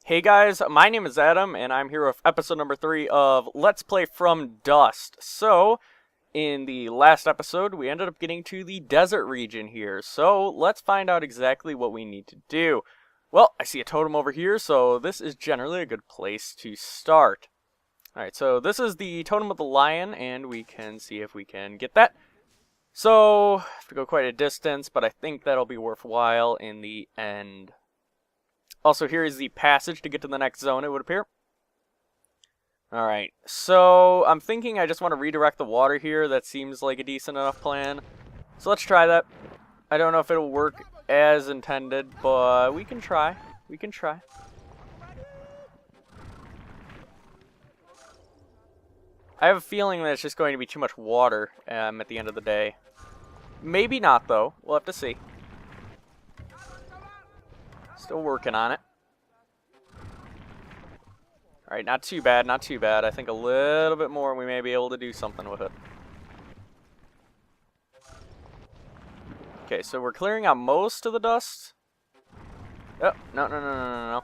Hey guys, my name is Adam, and I'm here with episode number 3 of Let's Play From Dust. So, in the last episode, we ended up getting to the desert region here, so let's find out exactly what we need to do. Well, I see a totem over here, so this is generally a good place to start. Alright, so this is the totem of the lion, and we can see if we can get that. So, I have to go quite a distance, but I think that'll be worthwhile in the end. Also, here is the passage to get to the next zone, it would appear. Alright, so I'm thinking I just want to redirect the water here. That seems like a decent enough plan. So let's try that. I don't know if it'll work as intended, but we can try. We can try. I have a feeling that it's just going to be too much water at the end of the day. Maybe not, though. We'll have to see. Still working on it. Alright, not too bad, not too bad. I think a little bit more and we may be able to do something with it. Okay, so we're clearing out most of the dust. Oh, no.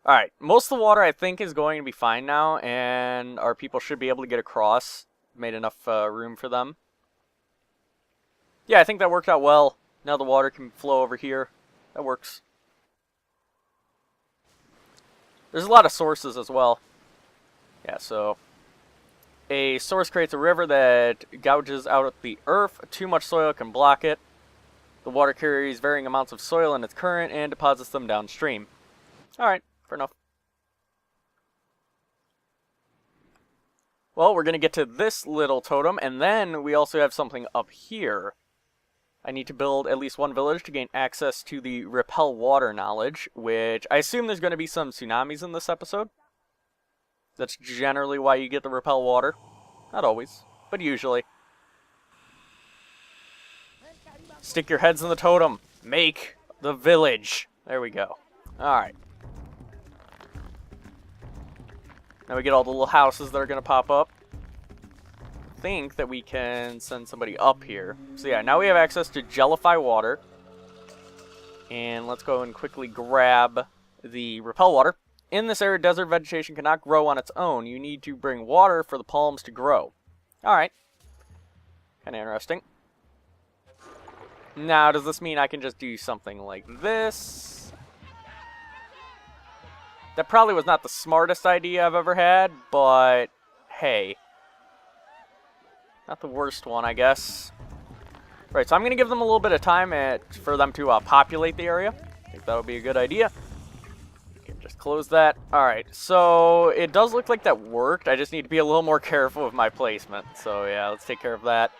Alright, most of the water I think is going to be fine now, and our people should be able to get across. Made enough room for them. Yeah, I think that worked out well. Now the water can flow over here. That works. There's a lot of sources as well. Yeah, so a source creates a river that gouges out at the earth. Too much soil can block it. The water carries varying amounts of soil in its current and deposits them downstream. Alright, fair enough. Well, we're going to get to this little totem, and then we also have something up here. I need to build at least one village to gain access to the repel water knowledge, which I assume there's going to be some tsunamis in this episode. That's generally why you get the repel water. Not always, but usually. Stick your heads in the totem. Make the village. There we go. Alright. Now we get all the little houses that are going to pop up. Think that we can send somebody up here. So yeah, now we have access to Gelify water. And let's go and quickly grab the repel water. In this area, desert vegetation cannot grow on its own. You need to bring water for the palms to grow. Alright. Kind of interesting. Now, does this mean I can just do something like this? That probably was not the smartest idea I've ever had, but hey. Not the worst one, I guess. Right, so I'm going to give them a little bit of time for them to populate the area. I think that would be a good idea. Okay, just close that. Alright, so it does look like that worked. I just need to be a little more careful with my placement. So yeah, let's take care of that.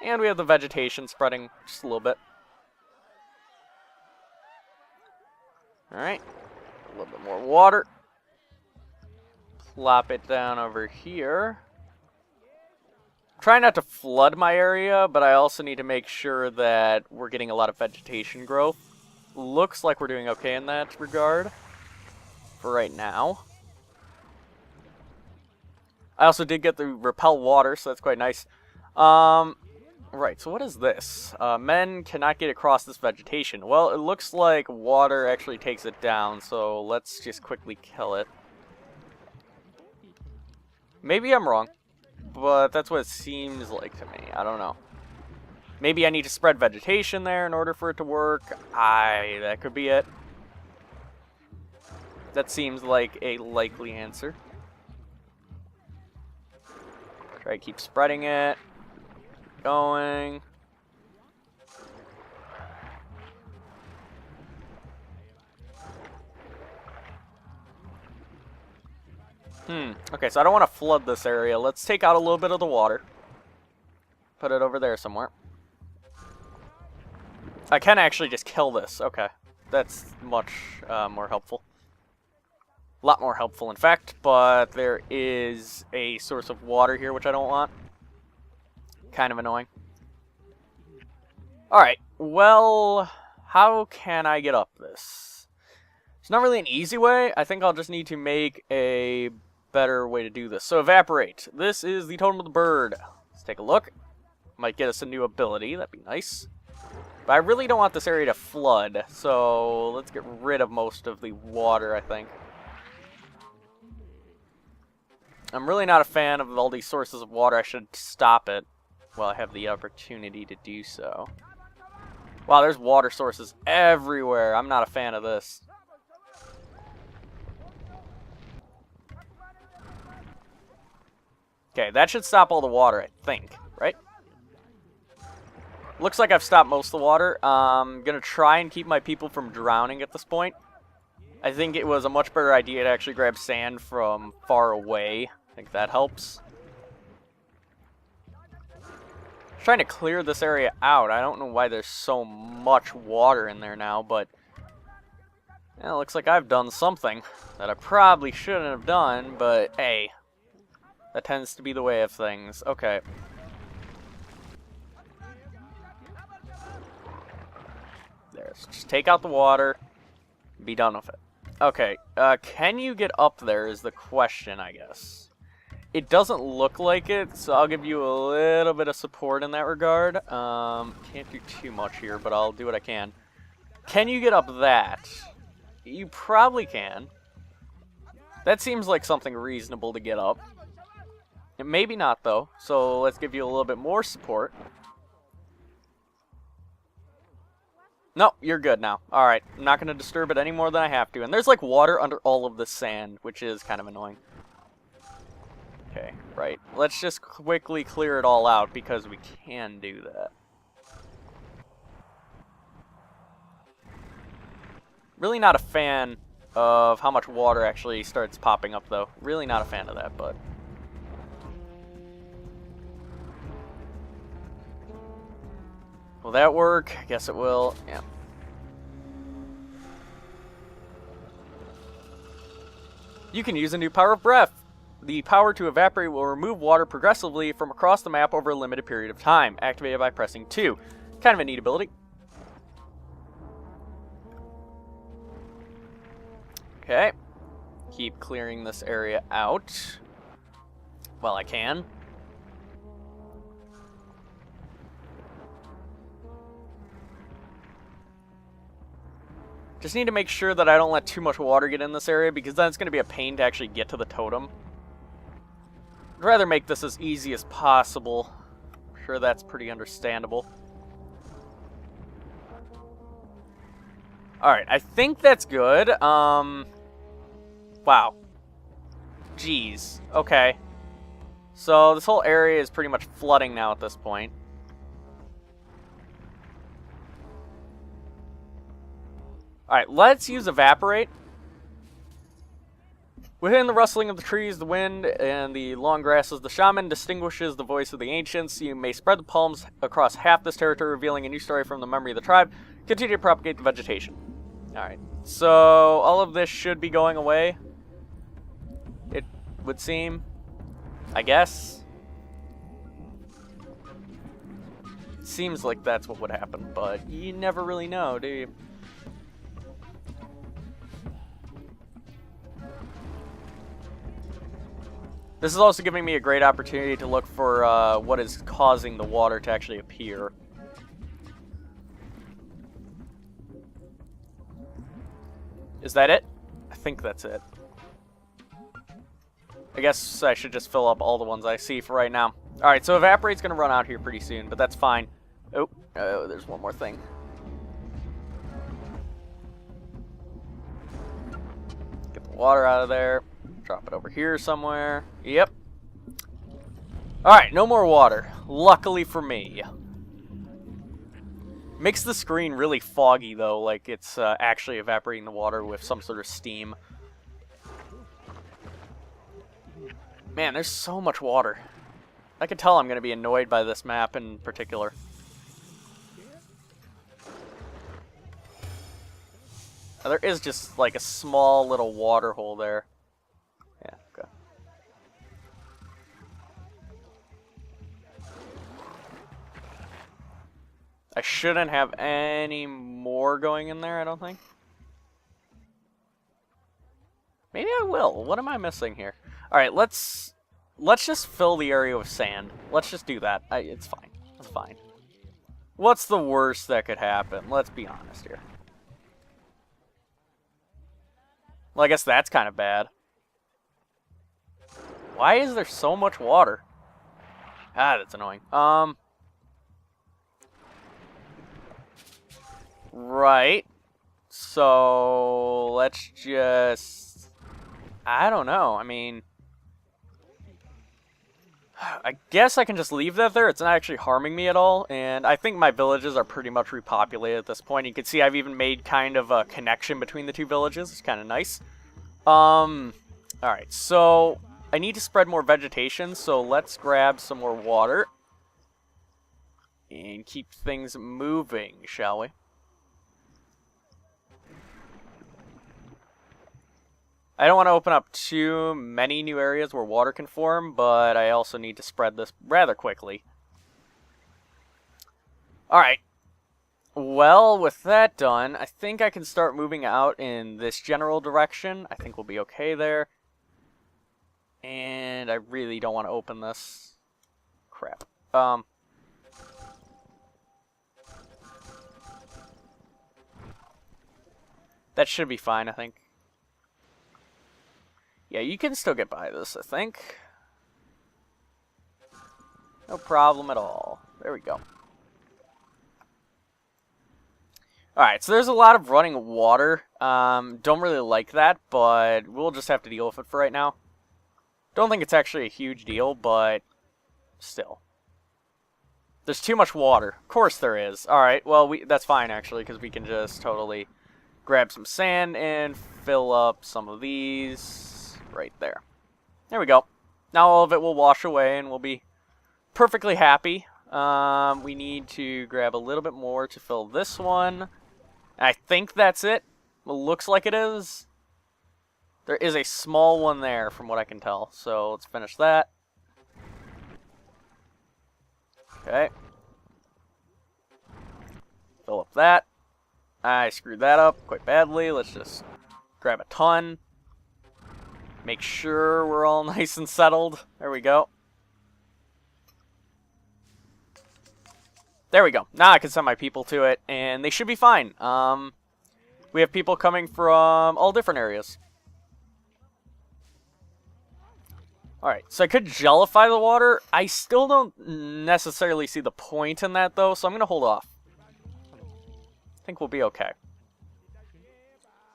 And we have the vegetation spreading just a little bit. Alright, a little bit more water. Plop it down over here. Try not to flood my area, but I also need to make sure that we're getting a lot of vegetation growth. Looks like we're doing okay in that regard for right now. I also did get the repel water, so that's quite nice. Right, so what is this? Men cannot get across this vegetation. Well, it looks like water actually takes it down, so let's just quickly kill it. Maybe I'm wrong. But that's what it seems like to me. I don't know. Maybe I need to spread vegetation there in order for it to work. That could be it. That seems like a likely answer. Try to keep spreading it. Going. Okay, so I don't want to flood this area. Let's take out a little bit of the water. Put it over there somewhere. I can actually just kill this. Okay. That's much more helpful. A lot more helpful, in fact. But there is a source of water here, which I don't want. Kind of annoying. Alright. Well, how can I get up this? It's not really an easy way. I think I'll just need to make a better way to do this. So evaporate. This is the totem of the bird. Let's take a look. Might get us a new ability. That'd be nice. But I really don't want this area to flood, so let's get rid of most of the water, I think. I'm really not a fan of all these sources of water. I should stop it while I have the opportunity to do so. Wow, there's water sources everywhere. I'm not a fan of this. Okay, that should stop all the water, I think, right? Looks like I've stopped most of the water. I'm going to try and keep my people from drowning at this point. I think it was a much better idea to actually grab sand from far away. I think that helps. I'm trying to clear this area out. I don't know why there's so much water in there now, but it looks like I've done something that I probably shouldn't have done, but hey, that tends to be the way of things. Okay. There, just take out the water, be done with it. Okay, can you get up there is the question, I guess. It doesn't look like it, so I'll give you a little bit of support in that regard. Can't do too much here, but I'll do what I can. Can you get up that? You probably can. That seems like something reasonable to get up. Maybe not, though, so let's give you a little bit more support. No, you're good now. Alright, I'm not going to disturb it any more than I have to. And there's like water under all of the sand, which is kind of annoying. Okay, right. Let's just quickly clear it all out because we can do that. Really not a fan of how much water actually starts popping up, though. Really not a fan of that, but... Will that work? I guess it will. Yeah. You can use a new power of breath. The power to evaporate will remove water progressively from across the map over a limited period of time, activated by pressing 2. Kind of a neat ability. Okay. Keep clearing this area out while I can. Just need to make sure that I don't let too much water get in this area, because then it's going to be a pain to actually get to the totem. I'd rather make this as easy as possible. I'm sure that's pretty understandable. Alright, I think that's good. Wow. Jeez. Okay. So this whole area is pretty much flooding now at this point. Alright, let's use Evaporate. Within the rustling of the trees, the wind, and the long grasses, the shaman distinguishes the voice of the ancients. You may spread the palms across half this territory, revealing a new story from the memory of the tribe. Continue to propagate the vegetation. Alright, so all of this should be going away. It would seem. I guess. Seems like that's what would happen, but you never really know, do you? This is also giving me a great opportunity to look for what is causing the water to actually appear. Is that it? I think that's it. I guess I should just fill up all the ones I see for right now. Alright, so Evaporate's going to run out here pretty soon, but that's fine. Oh, there's one more thing. Get the water out of there. Drop it over here somewhere. Yep. Alright, no more water. Luckily for me. Makes the screen really foggy, though, like it's actually evaporating the water with some sort of steam. Man, there's so much water. I can tell I'm going to be annoyed by this map in particular. There is just, like, a small little water hole there. Yeah, okay. I shouldn't have any more going in there, I don't think. Maybe I will. What am I missing here? Alright, let's just fill the area with sand. Let's just do that. It's fine. It's fine. What's the worst that could happen? Let's be honest here. Well, I guess that's kind of bad. Why is there so much water? Ah, that's annoying. Right. So, let's just... I don't know. I mean... I guess I can just leave that there. It's not actually harming me at all. And I think my villages are pretty much repopulated at this point. You can see I've even made kind of a connection between the two villages. It's kind of nice. Alright, so... I need to spread more vegetation, so let's grab some more water. And keep things moving, shall we? I don't want to open up too many new areas where water can form, but I also need to spread this rather quickly. Alright. Well, with that done, I think I can start moving out in this general direction. I think we'll be okay there. And I really don't want to open this. Crap. That should be fine, I think. Yeah, you can still get by this, I think. No problem at all. There we go. Alright, so there's a lot of running water. Don't really like that, but we'll just have to deal with it for right now. Don't think it's actually a huge deal, but still. There's too much water. Of course there is. Alright, well, that's fine, actually, because we can just totally grab some sand and fill up some of these right there. There we go. Now all of it will wash away, and we'll be perfectly happy. We need to grab a little bit more to fill this one. I think that's it. It looks like it is. There is a small one there, from what I can tell. So let's finish that. Okay. Fill up that. I screwed that up quite badly. Let's just grab a ton. Make sure we're all nice and settled. There we go. There we go. Now I can send my people to it, and they should be fine. We have people coming from all different areas. Alright, so I could gelify the water. I still don't necessarily see the point in that, though, so I'm going to hold off. I think we'll be okay.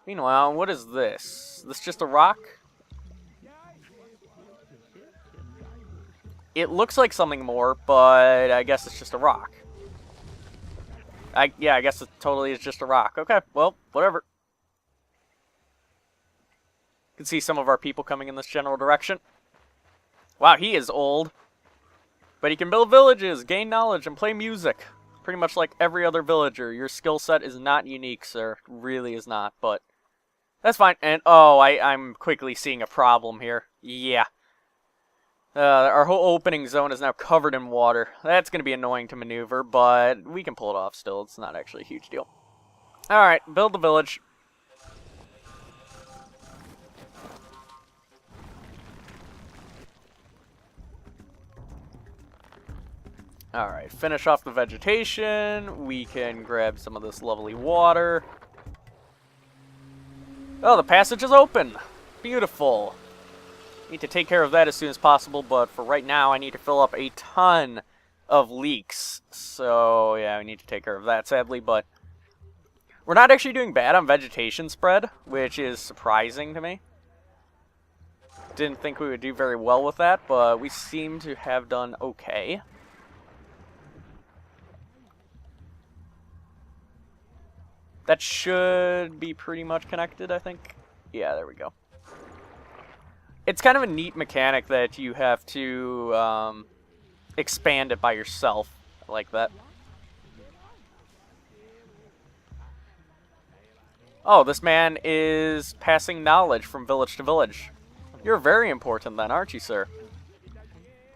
Meanwhile, what is this? Is this just a rock? It looks like something more, but I guess it's just a rock. Yeah, I guess it totally is just a rock. Okay, well, whatever. You can see some of our people coming in this general direction. Wow, he is old. But he can build villages, gain knowledge, and play music. Pretty much like every other villager. Your skill set is not unique, sir. It really is not, but that's fine. And, oh, I'm quickly seeing a problem here. Yeah. Our whole opening zone is now covered in water. That's going to be annoying to maneuver, but we can pull it off still. It's not actually a huge deal. Alright, build the village. Alright, finish off the vegetation. We can grab some of this lovely water. Oh, the passage is open. Beautiful. Need to take care of that as soon as possible, but for right now I need to fill up a ton of leaks. So, yeah, we need to take care of that, sadly, but we're not actually doing bad on vegetation spread, which is surprising to me. Didn't think we would do very well with that, but we seem to have done okay. That should be pretty much connected, I think. Yeah, there we go. It's kind of a neat mechanic that you have to expand it by yourself. I like that. Oh, this man is passing knowledge from village to village. You're very important then, aren't you, sir?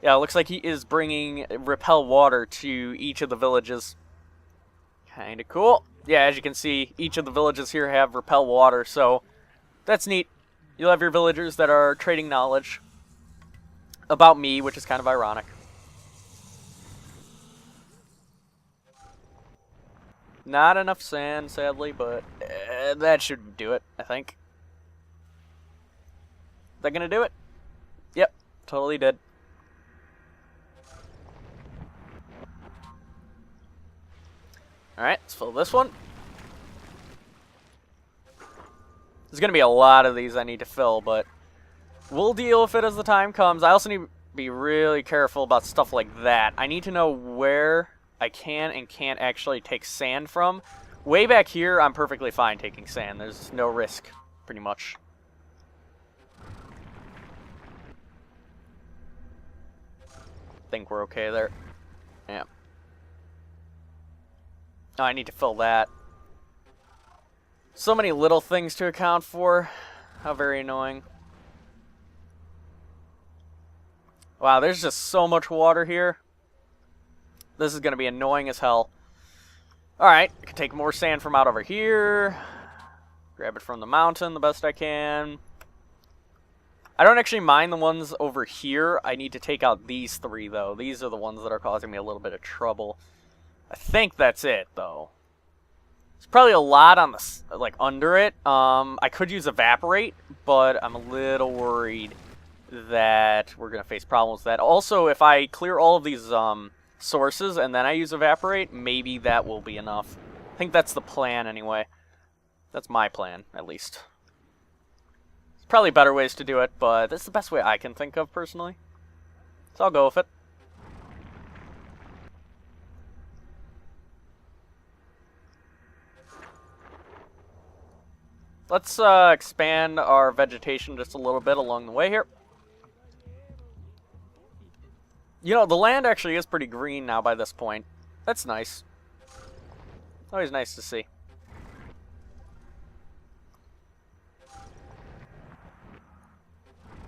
Yeah, it looks like he is bringing repel water to each of the villages. Kinda cool. Yeah, as you can see, each of the villages here have repel water, so that's neat. You'll have your villagers that are trading knowledge about me, which is kind of ironic. Not enough sand, sadly, but that should do it, I think. Is that gonna do it? Yep, totally did. Alright, let's fill this one. There's going to be a lot of these I need to fill, but we'll deal with it as the time comes. I also need to be really careful about stuff like that. I need to know where I can and can't actually take sand from. Way back here, I'm perfectly fine taking sand. There's no risk, pretty much. Think we're okay there. Yeah. Oh, I need to fill that. So many little things to account for. How very annoying. Wow, there's just so much water here. This is going to be annoying as hell. Alright, I can take more sand from out over here. Grab it from the mountain the best I can. I don't actually mind the ones over here. I need to take out these three, though. These are the ones that are causing me a little bit of trouble. I think that's it, though. There's probably a lot on the, like, under it. I could use Evaporate, but I'm a little worried that we're going to face problems with that. Also, if I clear all of these sources and then I use Evaporate, maybe that will be enough. I think that's the plan, anyway. That's my plan, at least. There's probably better ways to do it, but this is the best way I can think of, personally. So I'll go with it. Let's expand our vegetation just a little bit along the way here. You know, the land actually is pretty green now by this point. That's nice. Always nice to see.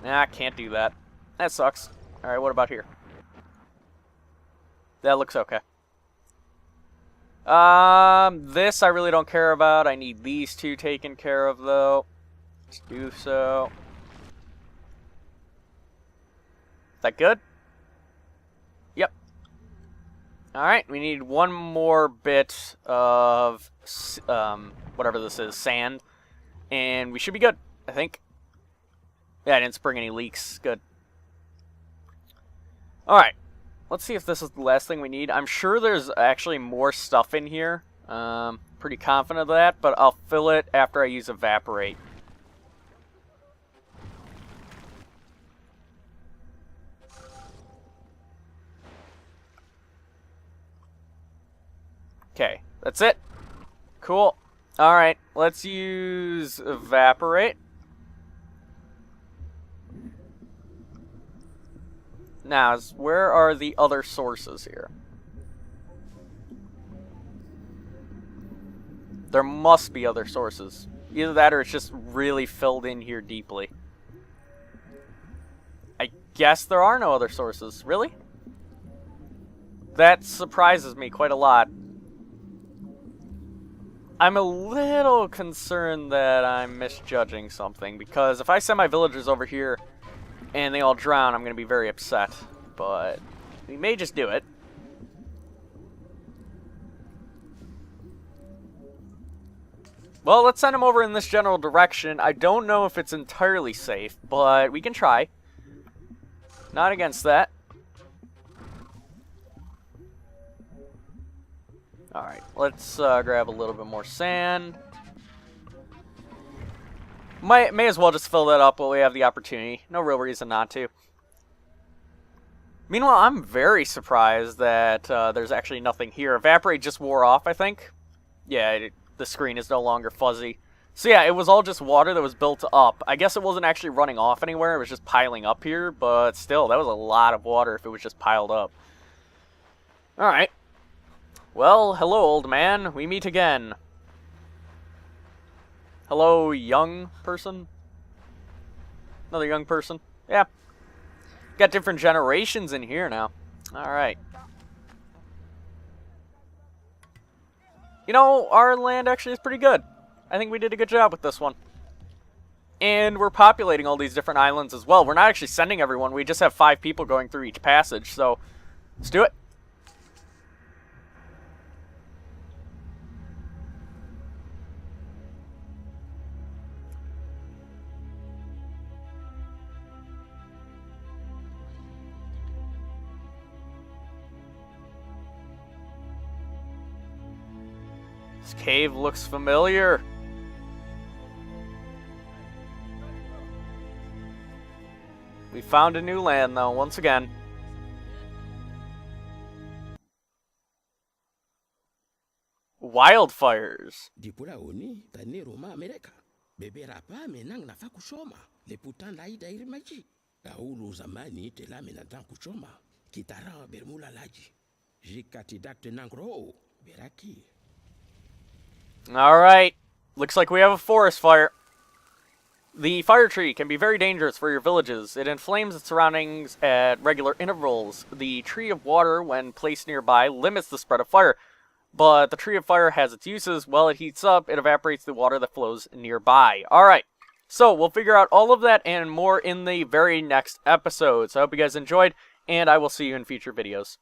Nah, can't do that. That sucks. Alright, what about here? That looks okay. This I really don't care about. I need these two taken care of, though. Let's do so. Is that good? Yep. Alright, we need one more bit of, whatever this is, sand. And we should be good, I think. Yeah, I didn't spring any leaks. Good. Alright. Let's see if this is the last thing we need. I'm sure there's actually more stuff in here. Pretty confident of that, but I'll fill it after I use Evaporate. Okay, that's it. Cool. Alright, let's use Evaporate. Now, where are the other sources here? There must be other sources. Either that or it's just really filled in here deeply. I guess there are no other sources. Really? That surprises me quite a lot. I'm a little concerned that I'm misjudging something, because if I send my villagers over here and they all drown, I'm going to be very upset. But we may just do it. Well, let's send them over in this general direction. I don't know if it's entirely safe, but we can try. Not against that. Alright, let's grab a little bit more sand. May as well just fill that up while we have the opportunity. No real reason not to. Meanwhile, I'm very surprised that there's actually nothing here. Evaporate just wore off, I think. Yeah, the screen is no longer fuzzy. So yeah, it was all just water that was built up. I guess it wasn't actually running off anywhere. It was just piling up here. But still, that was a lot of water if it was just piled up. Alright. Well, hello, old man. We meet again. Hello, young person? Another young person? Yeah. Got different generations in here now. Alright. You know, our land actually is pretty good. I think we did a good job with this one. And we're populating all these different islands as well. We're not actually sending everyone. We just have 5 people going through each passage. So, let's do it. This cave looks familiar. We found a new land, though, once again. Wildfires. Dipula oni tani Roma Amerika. Bebera pa menang nafa kushoma. Leputan laida irimaji. Kaulu zamani tela menatan kushoma. Kitara bermula laji. Jikati dakte nangro. Beraki. Alright. Looks like we have a forest fire. The fire tree can be very dangerous for your villages. It inflames its surroundings at regular intervals. The tree of water, when placed nearby, limits the spread of fire. But the tree of fire has its uses. While it heats up, it evaporates the water that flows nearby. Alright, so we'll figure out all of that and more in the very next episode. So I hope you guys enjoyed, and I will see you in future videos.